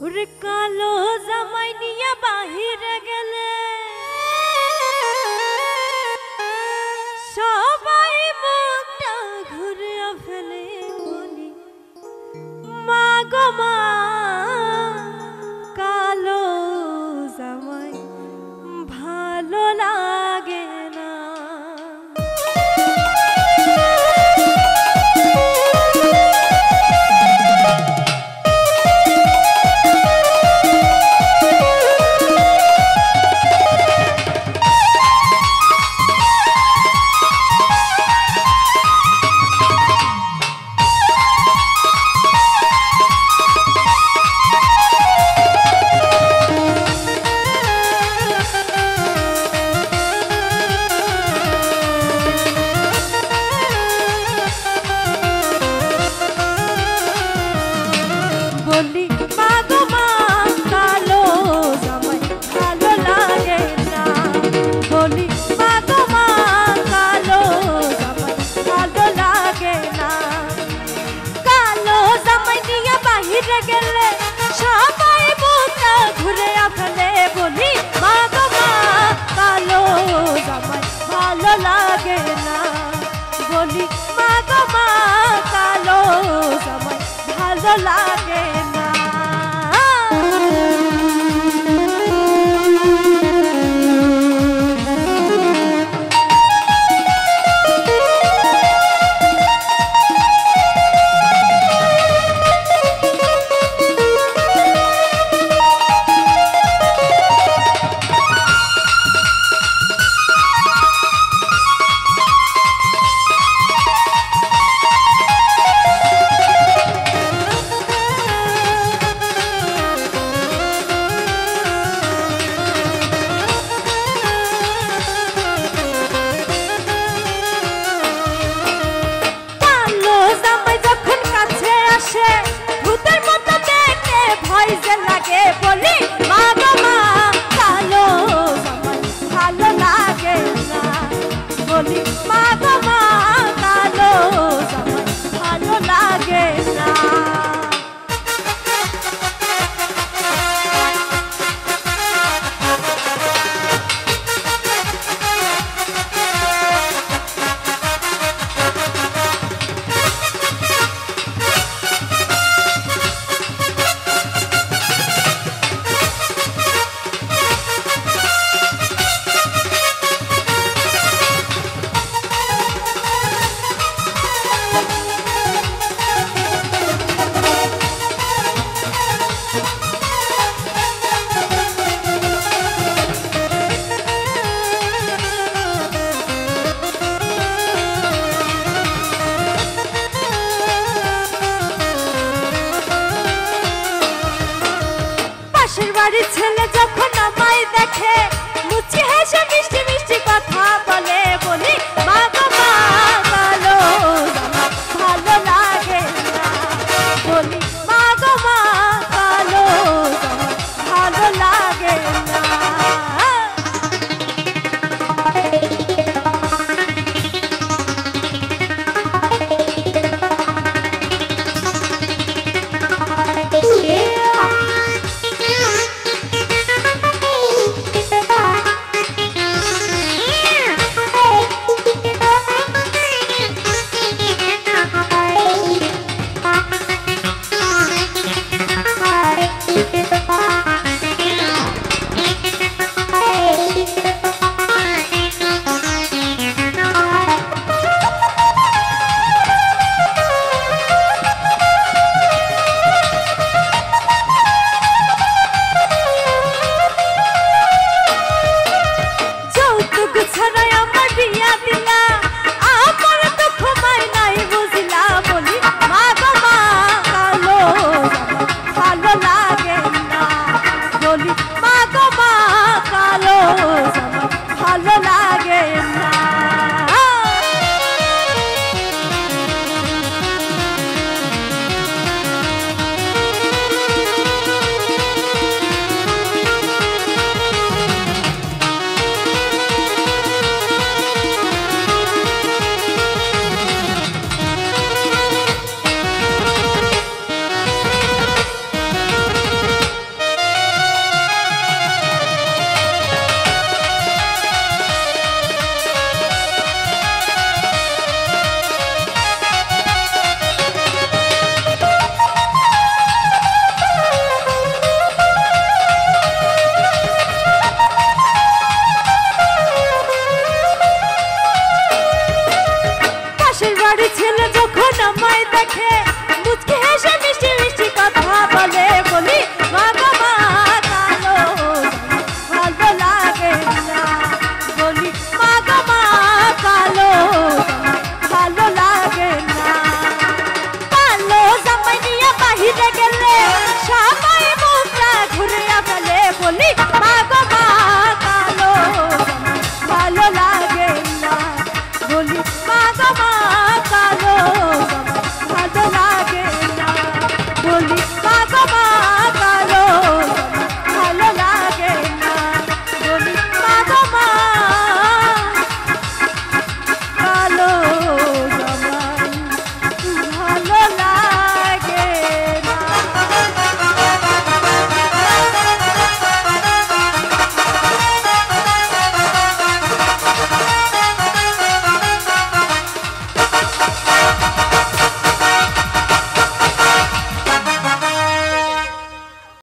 ওরে কালো জামাই নিয়ে বাহিরে গেলে সবাই মুখটা ঘুরে ফেলে বলি মা গো মা কালো জামাই ভালো লাগে না। বলি মা গো মা কালো জামাই ভালো লাগে না। বলি মা গো মা কালো জামাই ভালো লাগে না। কালো জামাই নিয়ে বাহিরে গেলে সবাই মুখটা ঘুরে ফেলে বলি মা গো মা কালো জামাই ভালো লাগে না। বলি মা গো মা কালো জামাই ভালো লাগে না। বাড়ি ছেলে যখন আমায় দেখে মুচকি হেসে মিষ্টি মিষ্টি কথা বলে বলি মা গো